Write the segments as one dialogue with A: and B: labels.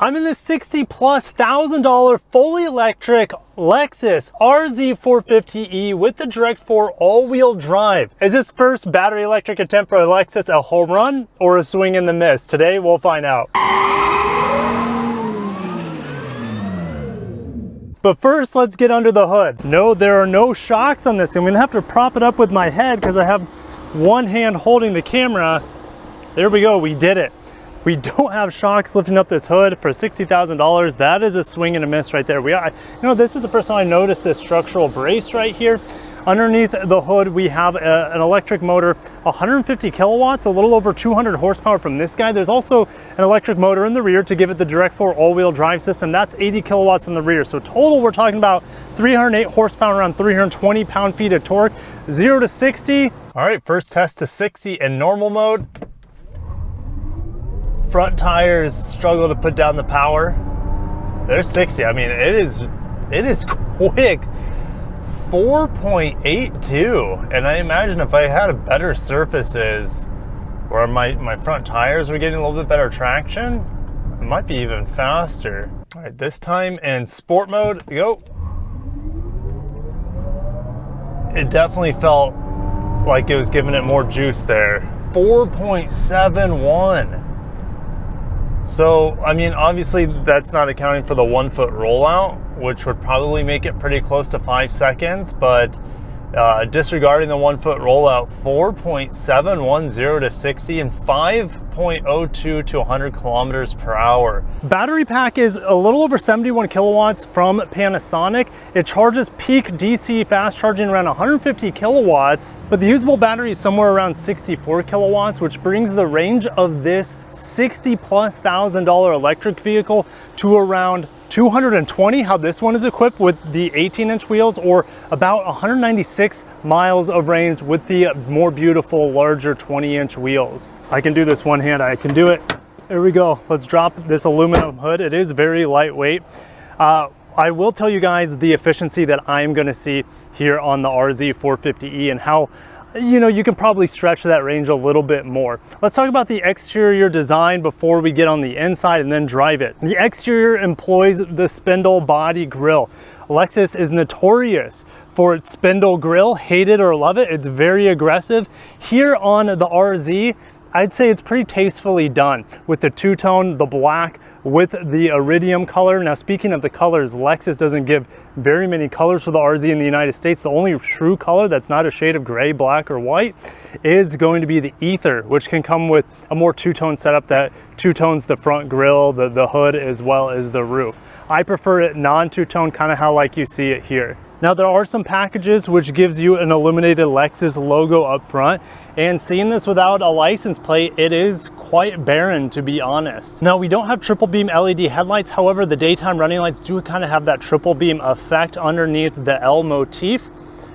A: I'm in this $60,000+ fully electric Lexus RZ450e with the Direct 4 all-wheel drive. Is this first battery electric attempt for a Lexus a home run or a swing in the miss? Today we'll find out. But first, let's get under the hood. No, there are no shocks on this. I'm gonna have to prop it up with my head because I have one hand holding the camera. There we go, we did it. We don't have shocks lifting up this hood for $60,000. That is a swing and a miss right there. This is the first time I noticed this structural brace right here. Underneath the hood, we have an electric motor, 150 kilowatts, a little over 200 horsepower from this guy. There's also an electric motor in the rear to give it the Direct 4 all-wheel drive system. That's 80 kilowatts in the rear. So total, we're talking about 308 horsepower, around 320 pound-feet of torque, 0 to 60. All right, first test to 60 in normal mode. Front tires struggle to put down the power. There's 60. I mean, it is quick. 4.82. And I imagine if I had better surfaces where my front tires were getting a little bit better traction, it might be even faster. All right, this time in sport mode, go. It definitely felt like it was giving it more juice there. 4.71. So, I mean, obviously that's not accounting for the 1 foot rollout, which would probably make it pretty close to 5 seconds, but disregarding the 1 foot rollout, 4.710 to 60 and 5.02 to 100 kilometers per hour. Battery pack is a little over 71 kilowatts from Panasonic. It charges peak DC fast charging around 150 kilowatts, but the usable battery is somewhere around 64 kilowatts, which brings the range of this $60,000+ electric vehicle to around 220, how this one is equipped with the 18-inch wheels, or about 196 miles of range with the more beautiful, larger 20-inch wheels. I can do this one hand, I can do it. There we go. Let's drop this aluminum hood. It is very lightweight. I will tell you guys the efficiency that I'm gonna see here on the RZ450e and how you can probably stretch that range a little bit more. Let's talk about the exterior design before we get on the inside and then drive it. The exterior employs the spindle body grille. Lexus is notorious for its spindle grille. Hate it or love it, it's very aggressive. Here on the RZ, I'd say it's pretty tastefully done with the two-tone, the black with the iridium color. Now, speaking of the colors, Lexus doesn't give very many colors for the RZ in the United States. The only true color that's not a shade of gray, black, or white is going to be the ether, which can come with a more two-tone setup that two-tones the front grille, the hood, as well as the roof. I prefer it non-two-tone, kind of how like you see it here. Now, there are some packages which gives you an illuminated Lexus logo up front, and seeing this without a license plate, it is quite barren, to be honest. Now, we don't have triple beam LED headlights. However, the daytime running lights do kind of have that triple beam effect underneath the L motif.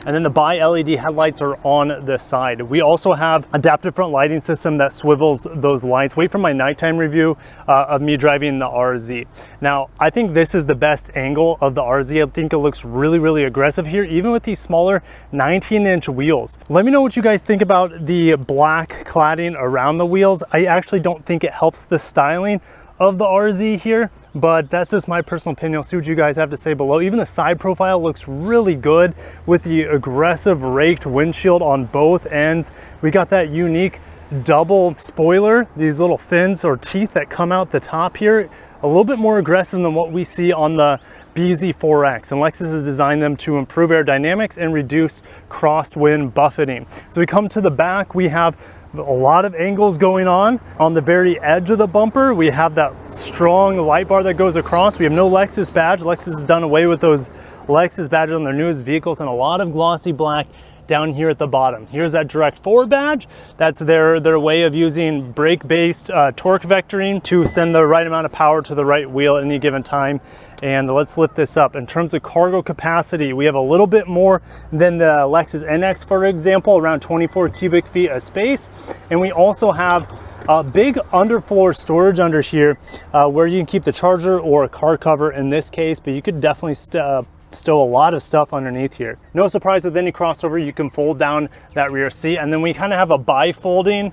A: And then the bi-LED headlights are on the side. We also have adaptive front lighting system that swivels those lights. Wait for my nighttime review of me driving the RZ. Now, I think this is the best angle of the RZ. I think it looks really, really aggressive here, even with these smaller 19-inch wheels. Let me know what you guys think about the black cladding around the wheels. I actually don't think it helps the styling of the RZ here, but that's just my personal opinion. I'll see what you guys have to say below. Even the side profile looks really good with the aggressive raked windshield on both ends. We got that unique double spoiler, these little fins or teeth that come out the top here, a little bit more aggressive than what we see on the BZ4X, and Lexus has designed them to improve aerodynamics and reduce crosswind buffeting. So we come to the back, we have a lot of angles going on. On the very edge of the bumper, we have that strong light bar that goes across. We have no Lexus badge. Lexus has done away with those Lexus badges on their newest vehicles, and a lot of glossy black down here at the bottom. Here's that Direct 4 badge. That's their way of using brake-based torque vectoring to send the right amount of power to the right wheel at any given time. And let's lift this up. In terms of cargo capacity, we have a little bit more than the Lexus NX, for example, around 24 cubic feet of space. And we also have a big underfloor storage under here where you can keep the charger or a car cover in this case, but you could definitely stow a lot of stuff underneath here. No surprise with any crossover, you can fold down that rear seat, and then we kind of have a bifolding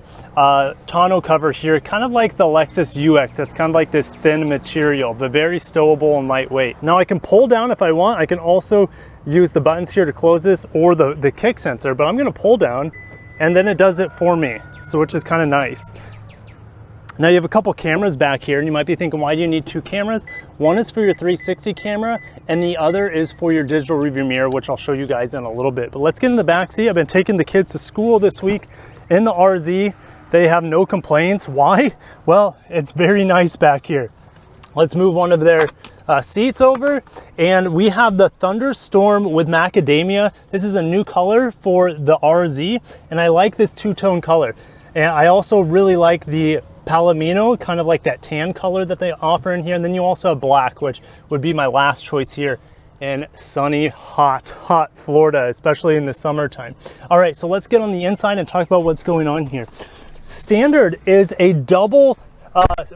A: tonneau cover here, kind of like the Lexus UX. It's kind of like this thin material, but very stowable and lightweight. Now I can pull down if I want. I can also use the buttons here to close this, or the kick sensor, but I'm gonna pull down and then it does it for me, so which is kind of nice. Now you have a couple cameras back here, and you might be thinking, why do you need two cameras? One is for your 360 camera, and the other is for your digital rearview mirror, which I'll show you guys in a little bit. But let's get in the back seat. I've been taking the kids to school this week in the RZ. They have no complaints. Why? Well, it's very nice back here. Let's move one of their seats over, and we have the Thunderstorm with macadamia. This is a new color for the RZ, and I like this two-tone color. And I also really like the Palomino, kind of like that tan color that they offer in here. And then you also have black, which would be my last choice here in sunny, hot Florida, especially in the summertime. All right, so let's get on the inside and talk about what's going on here. Standard is a double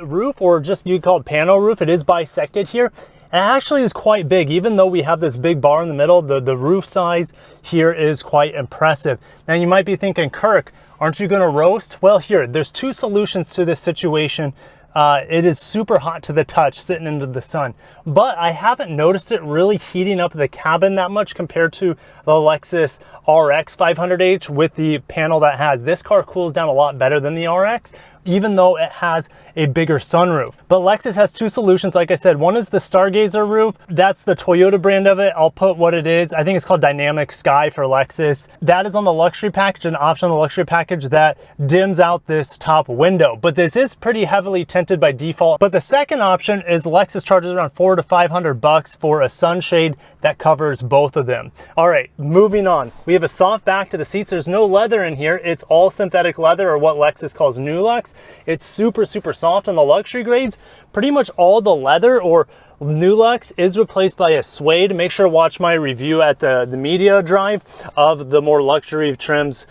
A: roof, or just you call it panel roof. It is bisected here. And it actually is quite big. Even though we have this big bar in the middle, the roof size here is quite impressive. Now you might be thinking, Kirk, aren't you gonna roast? Well, there's two solutions to this situation. It is super hot to the touch sitting into the sun, but I haven't noticed it really heating up the cabin that much compared to the Lexus RX 500h with the panel that has. This car cools down a lot better than the RX, even though it has a bigger sunroof. But Lexus has two solutions, like I said. One is the Stargazer roof. That's the Toyota brand of it. I'll put what it is. I think it's called Dynamic Sky for Lexus. That is on the luxury package, an option on the luxury package that dims out this top window. But this is pretty heavily tinted by default. But the second option is Lexus charges around $400 to $500 for a sunshade that covers both of them. All right, moving on. We have a soft back to the seats. There's no leather in here. It's all synthetic leather, or what Lexus calls Nulux. It's super soft on the luxury grades. Pretty much all the leather or Nulux is replaced by a suede. Make sure to watch my review at the media drive of the more luxury trims,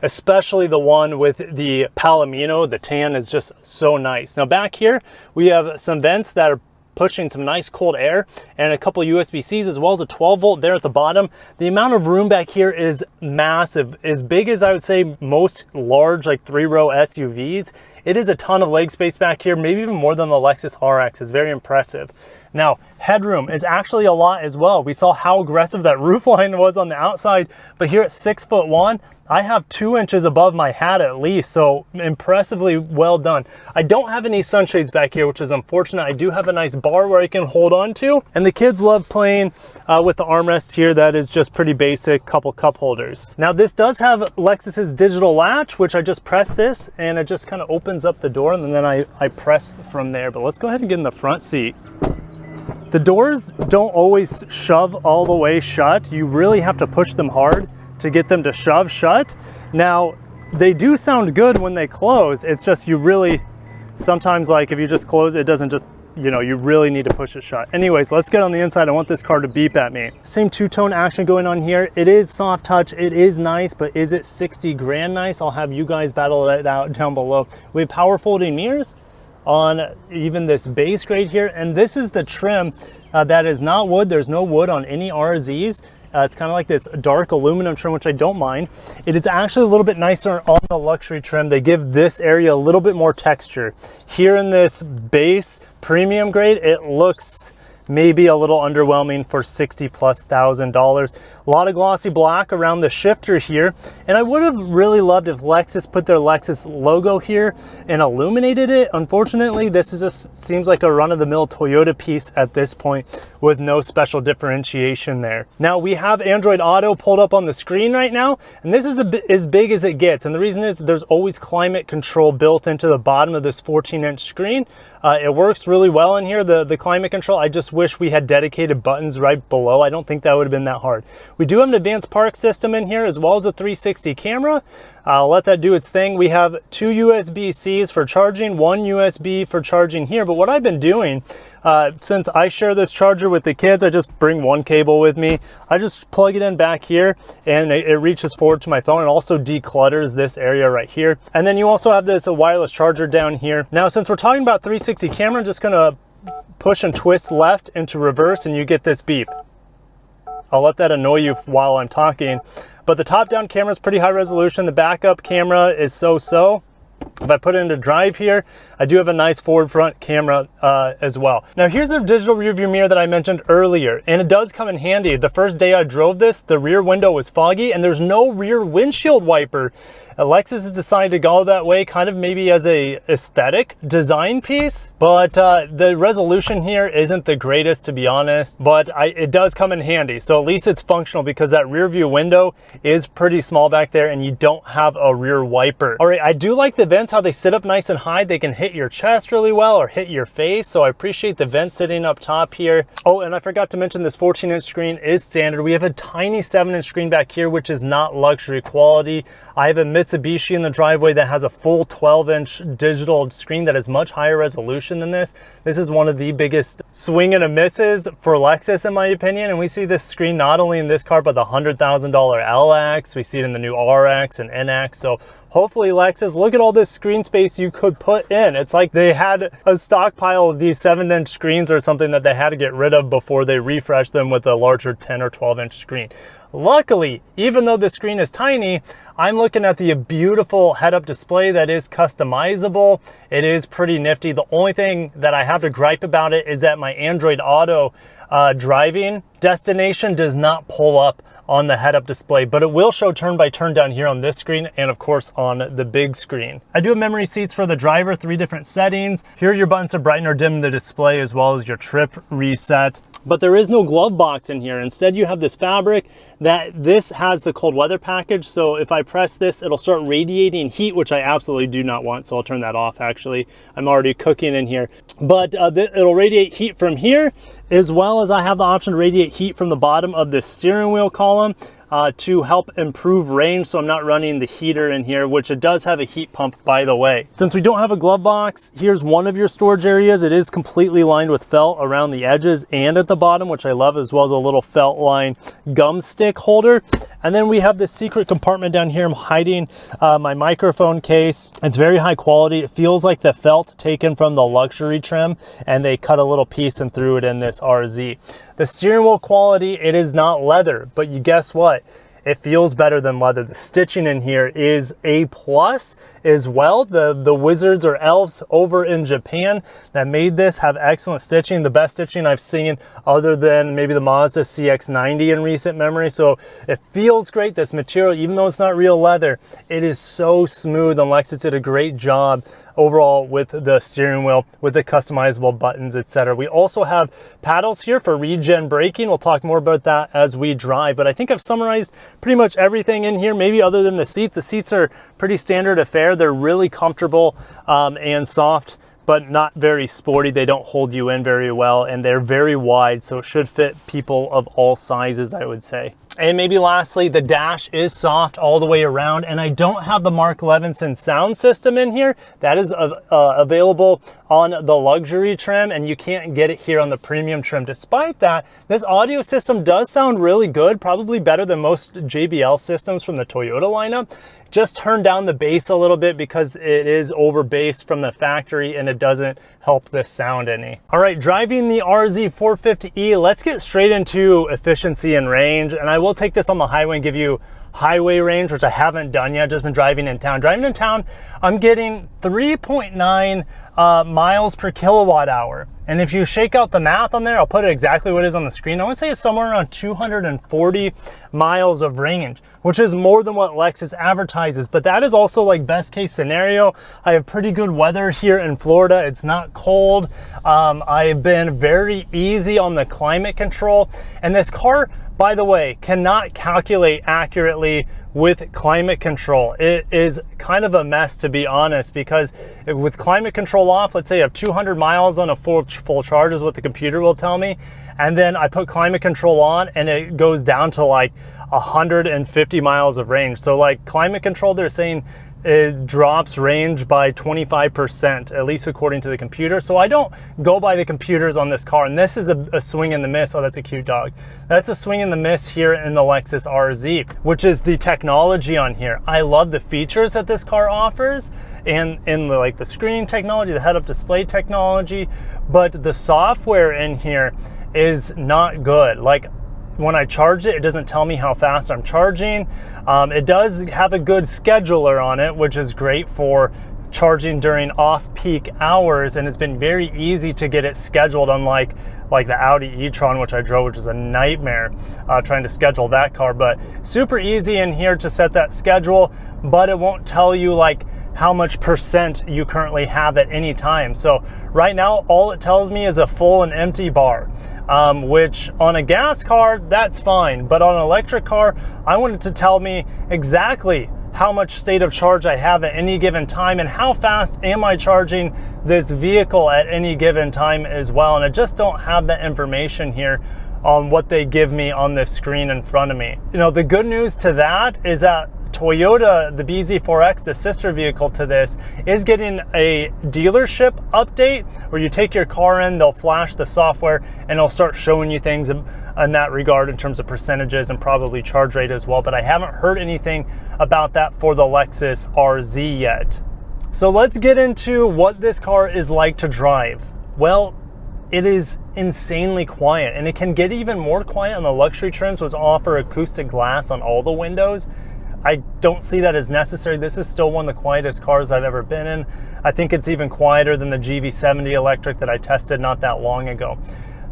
A: especially the one with the Palomino. The tan is just so nice. Now back here, we have some vents that are pushing some nice cold air, and a couple USB-Cs, as well as a 12 volt there at the bottom. The amount of room back here is massive, as big as I would say most large like 3-row SUVs. It is a ton of leg space back here, maybe even more than the Lexus RX. It's very impressive. Now, headroom is actually a lot as well. We saw how aggressive that roof line was on the outside, but here at 6'1", I have 2 inches above my hat at least, so impressively well done. I don't have any sunshades back here, which is unfortunate. I do have a nice bar where I can hold on to, and the kids love playing with the armrest here. That is just pretty basic, couple cup holders. Now this does have Lexus's digital latch, which I just press this, and it just kind of opens up the door, and then I press from there. But let's go ahead and get in the front seat. The doors don't always shove all the way shut. You really have to push them hard to get them to shove shut. Now, they do sound good when they close. It's just you really, sometimes like if you just close it, doesn't just, you really need to push it shut. Anyways, let's get on the inside. I want this car to beep at me. Same two-tone action going on here. It is soft touch, it is nice, but is it 60 grand nice? I'll have you guys battle it out down below. We have power folding mirrors on even this base grade here, and this is the trim that is not wood. There's no wood on any RZs. It's kind of like this dark aluminum trim, which I don't mind. It is actually a little bit nicer on the luxury trim. They give this area a little bit more texture. Here in this base premium grade, it looks maybe a little underwhelming for $60,000+. A lot of glossy black around the shifter here, and I would have really loved if Lexus put their Lexus logo here and illuminated it. Unfortunately, this is just seems like a run-of-the-mill Toyota piece at this point with no special differentiation there. Now we have Android Auto pulled up on the screen right now, and this is as big as it gets, and the reason is there's always climate control built into the bottom of this 14-inch screen. It works really well in here, the climate control. I just wish we had dedicated buttons right below. I don't think that would have been that hard. We do have an advanced park system in here, as well as a 360 camera. I'll let that do its thing. We have 2 USB-Cs for charging, 1 USB for charging here. But what I've been doing, since I share this charger with the kids, I just bring one cable with me. I just plug it in back here, and it reaches forward to my phone and also declutters this area right here. And then you also have this wireless charger down here. Now, since we're talking about 360 camera, I'm just gonna push and twist left into reverse, and you get this beep. I'll let that annoy you while I'm talking. But the top-down camera is pretty high resolution. The backup camera is so-so. If I put it into drive here, I do have a nice forward front camera as well. Now here's the digital rear view mirror that I mentioned earlier, and it does come in handy. The first day I drove this, the rear window was foggy and there's no rear windshield wiper. Lexus has decided to go that way, kind of maybe as a aesthetic design piece, but the resolution here isn't the greatest, to be honest, but it does come in handy. So at least it's functional, because that rear view window is pretty small back there and you don't have a rear wiper. All right, I do like the vents, how they sit up nice and high. They can hit your chest really well or hit your face. So I appreciate the vent sitting up top here. Oh, and I forgot to mention this 14-inch screen is standard. We have a tiny 7-inch screen back here, which is not luxury quality. I have a Mitsubishi in the driveway that has a full 12-inch digital screen that is much higher resolution than this. This is one of the biggest swing and a misses for Lexus, in my opinion. And we see this screen not only in this car, but the $100,000 LX. We see it in the new RX and NX. So hopefully Lexus, look at all this screen space you could put in. It's like they had a stockpile of these 7-inch screens or something that they had to get rid of before they refreshed them with a larger 10 or 12-inch screen. Luckily, even though the screen is tiny, I'm looking at the beautiful head-up display that is customizable. It is pretty nifty. The only thing that I have to gripe about it is that my Android Auto driving destination does not pull up on the head-up display, but it will show turn by turn down here on this screen and of course on the big screen. I do have memory seats for the driver, 3 different settings. Here are your buttons to brighten or dim the display, as well as your trip reset. But there is no glove box in here. Instead, you have this fabric that this has the cold weather package. So if I press this, it'll start radiating heat, which I absolutely do not want. So I'll turn that off. Actually, I'm already cooking in here, but it'll radiate heat from here, as well as I have the option to radiate heat from the bottom of the steering wheel column to help improve range. So I'm not running the heater in here, which it does have a heat pump, by the way. Since we don't have a glove box, here's one of your storage areas. It is completely lined with felt around the edges and at the bottom, which I love, as well as a little felt line gum stick holder. And then we have this secret compartment down here. I'm hiding my microphone case. It's very high quality. It feels like the felt taken from the luxury trim, and they cut a little piece and threw it in this RZ. The steering wheel quality, it is not leather, but you guess what? It feels better than leather. The stitching in here is A+ as well. The wizards or elves over in Japan that made this have excellent stitching, the best stitching I've seen other than maybe the Mazda CX-90 in recent memory. So it feels great. This material, even though it's not real leather, it is so smooth, and Lexus did a great job overall with the steering wheel, with the customizable buttons, etc. We also have paddles here for regen braking. We'll talk more about that as we drive, but I think I've summarized pretty much everything in here, maybe other than the seats. The seats are pretty standard affair. They're really comfortable and soft, but not very sporty. They don't hold you in very well, and they're very wide, so it should fit people of all sizes, I would say. And maybe lastly, the dash is soft all the way around, and I don't have the Mark Levinson sound system in here. That is available on the luxury trim, and you can't get it here on the premium trim. Despite that, this audio system does sound really good, probably better than most JBL systems from the Toyota lineup. Just turn down the bass a little bit because it is over bass from the factory, and it doesn't help the sound any. All right, driving the RZ 450e, let's get straight into efficiency and range. And I will take this on the highway and give you highway range, which I haven't done yet, just been driving in town. Driving in town, I'm getting 3.9 miles per kilowatt hour. And if you shake out the math on there, I'll put it exactly what it is on the screen. I want to say it's somewhere around 240 miles of range, which is more than what Lexus advertises. But that is also like best case scenario. I have pretty good weather here in Florida. It's not cold. I've been very easy on the climate control. And this car, by the way, cannot calculate accurately with climate control. It is kind of a mess, to be honest, because with climate control off, let's say I have 200 miles on a full charge is what the computer will tell me, and then I put climate control on and it goes down to like 150 miles of range. So like climate control, they're saying it drops range by 25%, at least according to the computer. So I don't go by the computers on this car, and this is a swing and the miss. Oh, that's a cute dog. That's a swing and the miss here in the Lexus RZ, which is the technology on here. I love the features that this car offers, and in like the screen technology, the head-up display technology, but the software in here is not good. Like, when I charge it, it doesn't tell me how fast I'm charging. It does have a good scheduler on it, which is great for charging during off-peak hours, and it's been very easy to get it scheduled, unlike the Audi e-tron, which I drove, which is a nightmare trying to schedule that car. But super easy in here to set that schedule, but it won't tell you like how much percent you currently have at any time. So right now, all it tells me is a full and empty bar, which on a gas car, that's fine. But on an electric car, I want it to tell me exactly how much state of charge I have at any given time and how fast am I charging this vehicle at any given time as well. And I just don't have that information here on what they give me on this screen in front of me. You know, the good news to that is that Toyota, the BZ4X, the sister vehicle to this, is getting a dealership update where you take your car in, they'll flash the software, and it'll start showing you things in that regard in terms of percentages and probably charge rate as well. But I haven't heard anything about that for the Lexus RZ yet. So let's get into what this car is like to drive. Well, it is insanely quiet, and it can get even more quiet on the luxury trims, which offer acoustic glass on all the windows. I don't see that as necessary. This is still one of the quietest cars I've ever been in. I think it's even quieter than the GV70 electric that I tested not that long ago.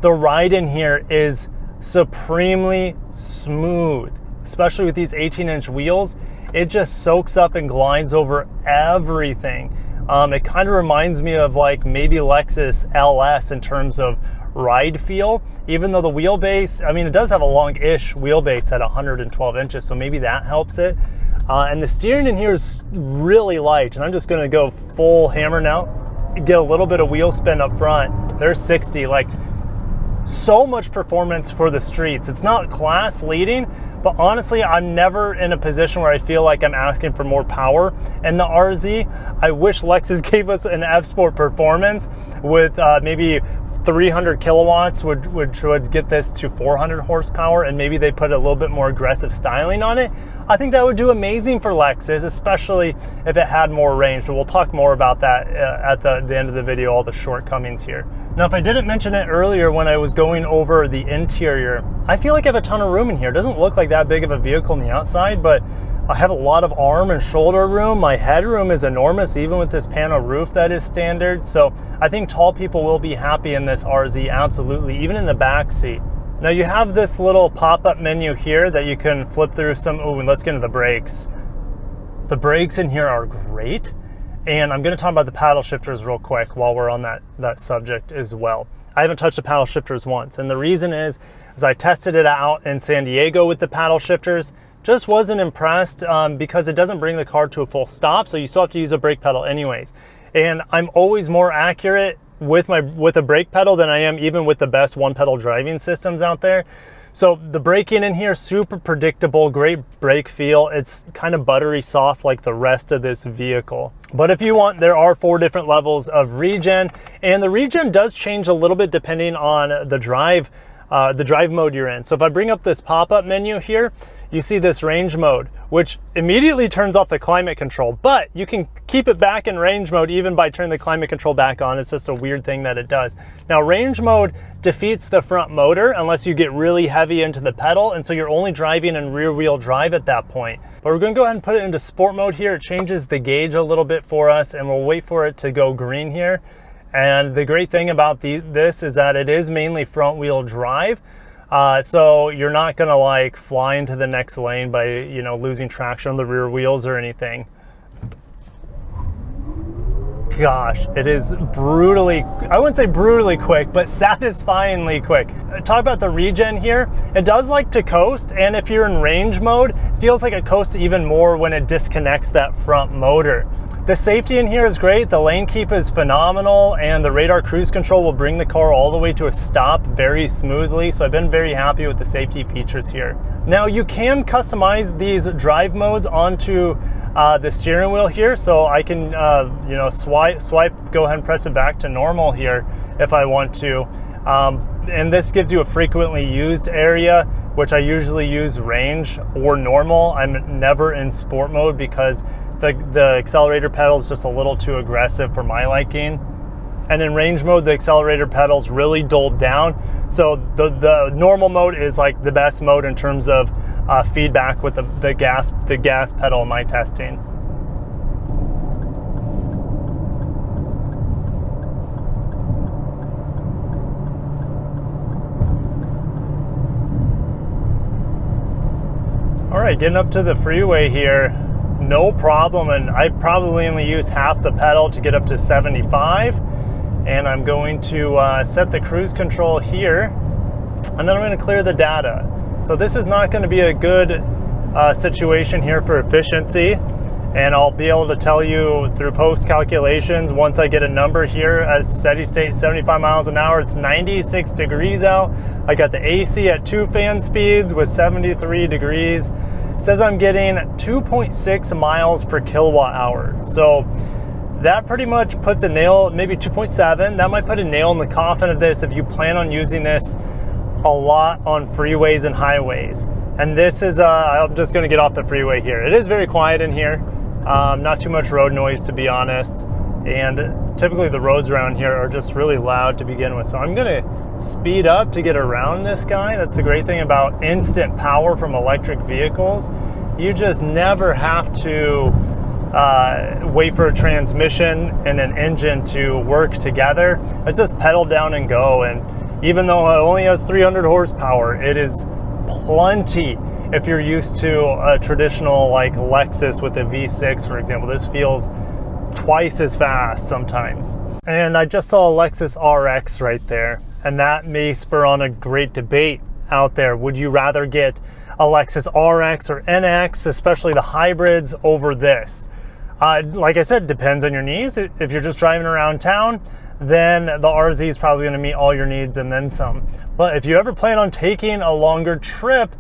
A: The ride in here is supremely smooth, especially with these 18-inch wheels. It just soaks up and glides over everything. It kind of reminds me of like maybe Lexus LS in terms of ride feel, even though the wheelbase, I mean, it does have a long-ish wheelbase at 112 inches, so maybe that helps it. And the steering in here is really light, and I'm just gonna go full hammer now, get a little bit of wheel spin up front. There's 60, like so much performance for the streets. It's not class leading, but honestly, I'm never in a position where I feel like I'm asking for more power. And the RZ, I wish Lexus gave us an F-Sport performance with maybe 300 kilowatts, which would get this to 400 horsepower, and maybe they put a little bit more aggressive styling on it. I think that would do amazing for Lexus, especially if it had more range. But we'll talk more about that at the end of the video, all the shortcomings here. Now, if I didn't mention it earlier when I was going over the interior, I feel like I have a ton of room in here. It doesn't look like that big of a vehicle on the outside, but I have a lot of arm and shoulder room. My headroom is enormous, even with this panel roof that is standard. So I think tall people will be happy in this RZ, absolutely, even in the back seat. Now you have this little pop-up menu here that you can flip through some. Oh, and let's get into the brakes. The brakes in here are great. And I'm gonna talk about the paddle shifters real quick while we're on that subject as well. I haven't touched the paddle shifters once. And the reason is I tested it out in San Diego with the paddle shifters. Just wasn't impressed because it doesn't bring the car to a full stop, so you still have to use a brake pedal anyways. And I'm always more accurate with a brake pedal than I am even with the best one-pedal driving systems out there. So the braking in here, super predictable, great brake feel. It's kind of buttery soft like the rest of this vehicle. But if you want, there are 4 different levels of regen, and the regen does change a little bit depending on the drive mode you're in. So if I bring up this pop-up menu here, you see this range mode, which immediately turns off the climate control, but you can keep it back in range mode even by turning the climate control back on. It's just a weird thing that it does. Now, range mode defeats the front motor unless you get really heavy into the pedal, and so you're only driving in rear wheel drive at that point. But we're gonna go ahead and put it into sport mode here. It changes the gauge a little bit for us, and we'll wait for it to go green here. And the great thing about this is that it is mainly front wheel drive. So you're not gonna like fly into the next lane by, you know, losing traction on the rear wheels or anything. Gosh, it is brutally, I wouldn't say brutally quick, but satisfyingly quick. Talk about the regen here. It does like to coast, and if you're in range mode, it feels like it coasts even more when it disconnects that front motor. The safety in here is great. The lane keep is phenomenal, and the radar cruise control will bring the car all the way to a stop very smoothly. So I've been very happy with the safety features here. Now you can customize these drive modes onto the steering wheel here. So I can, you know, swipe, go ahead and press it back to normal here if I want to. And this gives you a frequently used area, which I usually use range or normal. I'm never in sport mode because the accelerator pedal is just a little too aggressive for my liking. And in range mode, the accelerator pedal's really dulled down. So the normal mode is like the best mode in terms of feedback with the gas pedal in my testing. All right, getting up to the freeway here, no problem, and I probably only use half the pedal to get up to 75. And I'm going to set the cruise control here, and then I'm going to clear the data. So this is not going to be a good situation here for efficiency, and I'll be able to tell you through post calculations once I get a number here at steady state 75 miles an hour. It's 96 degrees out. I got the AC at 2 fan speeds with 73 degrees. It says I'm getting 2.6 miles per kilowatt hour. So that pretty much puts a nail, maybe 2.7. That might put a nail in the coffin of this if you plan on using this a lot on freeways and highways. And this is, I'm just gonna get off the freeway here. It is very quiet in here. Not too much road noise, to be honest. And typically the roads around here are just really loud to begin with. So I'm gonna speed up to get around this guy. That's the great thing about instant power from electric vehicles. You just never have to wait for a transmission and an engine to work together. It's just pedal down and go. And even though it only has 300 horsepower, it is plenty if you're used to a traditional like Lexus with a V6, for example. This feels twice as fast sometimes. And I just saw a Lexus RX right there, and that may spur on a great debate out there. Would you rather get a Lexus RX or NX, especially the hybrids, over this? Like I said, depends on your needs. If you're just driving around town, then the RZ is probably going to meet all your needs and then some. But if you ever plan on taking a longer trip,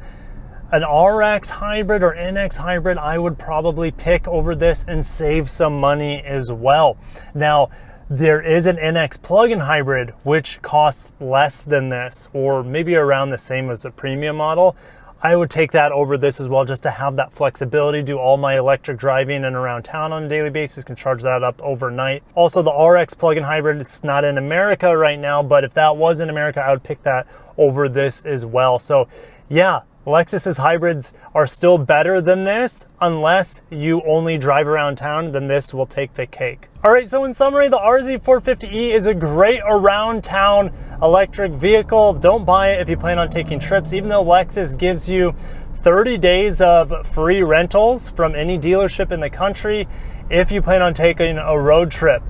A: an RX hybrid or NX hybrid, I would probably pick over this and save some money as well. Now, there is an NX plug-in hybrid, which costs less than this, or maybe around the same as the premium model. I would take that over this as well, just to have that flexibility, do all my electric driving and around town on a daily basis, can charge that up overnight. Also, the RX plug-in hybrid, it's not in America right now, but if that was in America, I would pick that over this as well. So yeah, Lexus's hybrids are still better than this. Unless you only drive around town, then this will take the cake. All right, so in summary, the RZ450e is a great around town electric vehicle. Don't buy it if you plan on taking trips, even though Lexus gives you 30 days of free rentals from any dealership in the country if you plan on taking a road trip.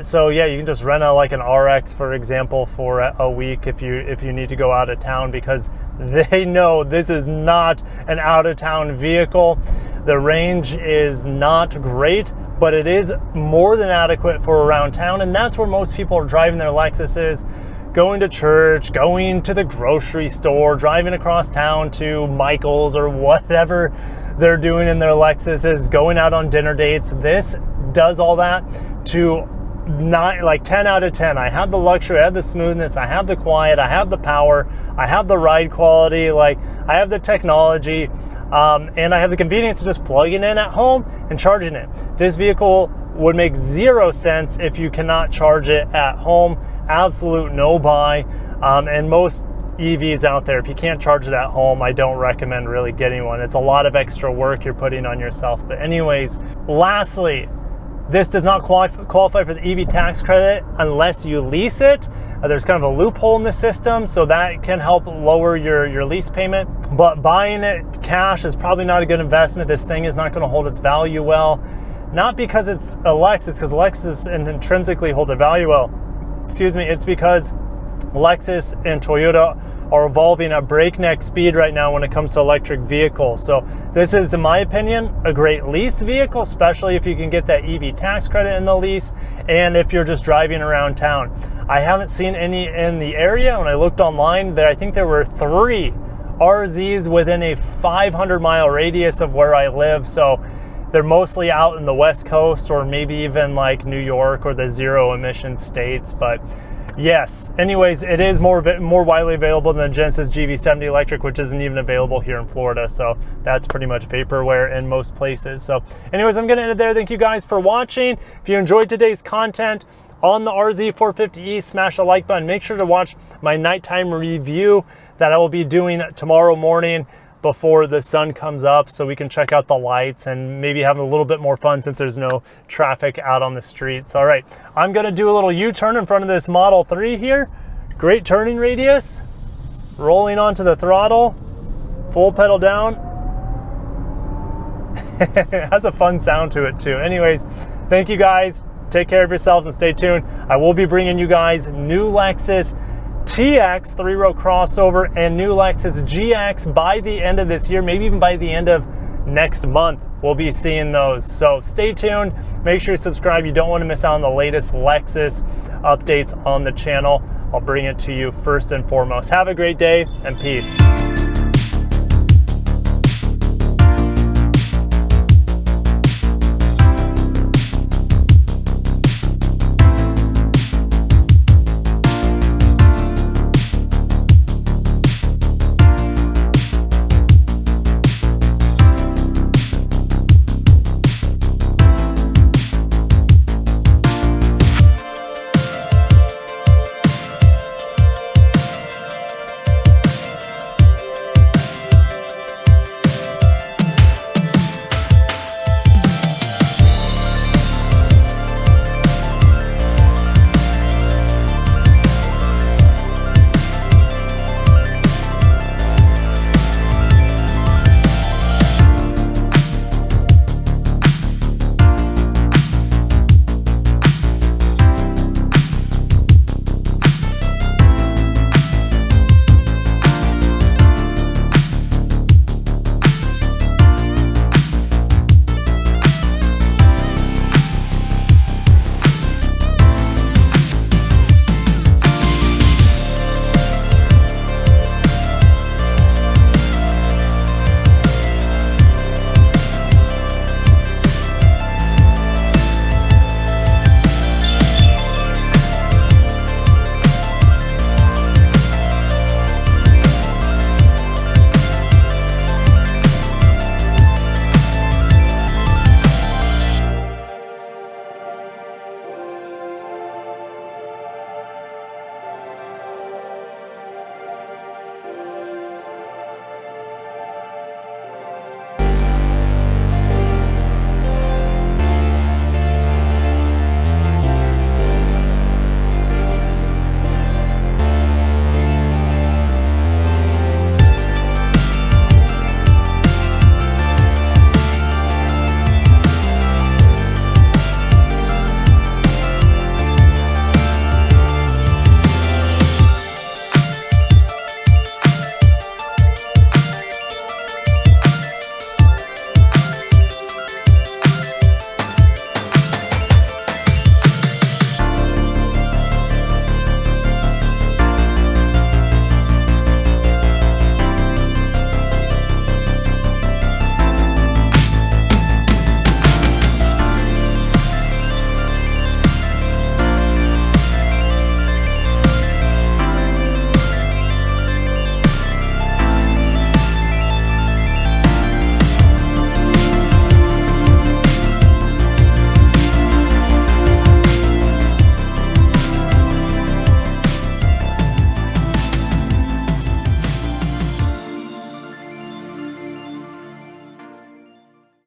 A: So yeah, you can just rent like an RX, for example, for a week if you need to go out of town, because they know this is not an out of town vehicle. The range is not great, but it is more than adequate for around town, and that's where most people are driving their Lexuses, going to church, going to the grocery store, driving across town to Michael's or whatever they're doing in their Lexuses, going out on dinner dates. This does all that to 10 out of 10. I have the luxury, I have the smoothness, I have the quiet, I have the power, I have the ride quality, I have the technology, and I have the convenience of just plugging in at home and charging it. This vehicle would make zero sense if you cannot charge it at home. Absolute no buy. And most EVs out there, if you can't charge it at home, I don't recommend really getting one. It's a lot of extra work you're putting on yourself. But anyways, lastly, this does not qualify for the EV tax credit unless you lease it. There's kind of a loophole in the system, so that can help lower your lease payment. But buying it cash is probably not a good investment. This thing is not going to hold its value well. Not because it's a Lexus, because Lexus intrinsically hold their value well. Excuse me, it's because Lexus and Toyota are evolving at breakneck speed right now when it comes to electric vehicles. So this is, in my opinion, a great lease vehicle, especially if you can get that EV tax credit in the lease, and if you're just driving around town. I haven't seen any in the area. When I looked online, I think there were 3 RZs within a 500-mile radius of where I live. So they're mostly out in the West Coast, or maybe even like New York or the zero emission states. But yes, anyways, it is more widely available than the Genesis GV70 electric, which isn't even available here in Florida. So that's pretty much vaporware in most places. So anyways, I'm going to end it there. Thank you guys for watching. If you enjoyed today's content, on the RZ450e, smash the like button. Make sure to watch my nighttime review that I will be doing tomorrow morning before the sun comes up, so we can check out the lights and maybe have a little bit more fun since there's no traffic out on the streets. All right, I'm gonna do a little U-turn in front of this Model 3 here. Great turning radius, rolling onto the throttle, full pedal down. It has a fun sound to it too. Anyways, thank you guys. Take care of yourselves and stay tuned. I will be bringing you guys new Lexus TX 3-row crossover and new Lexus GX by the end of this year, maybe even by the end of next month. We'll be seeing those. So stay tuned. Make sure you subscribe. You don't want to miss out on the latest Lexus updates on the channel. I'll bring it to you first and foremost. Have a great day and peace.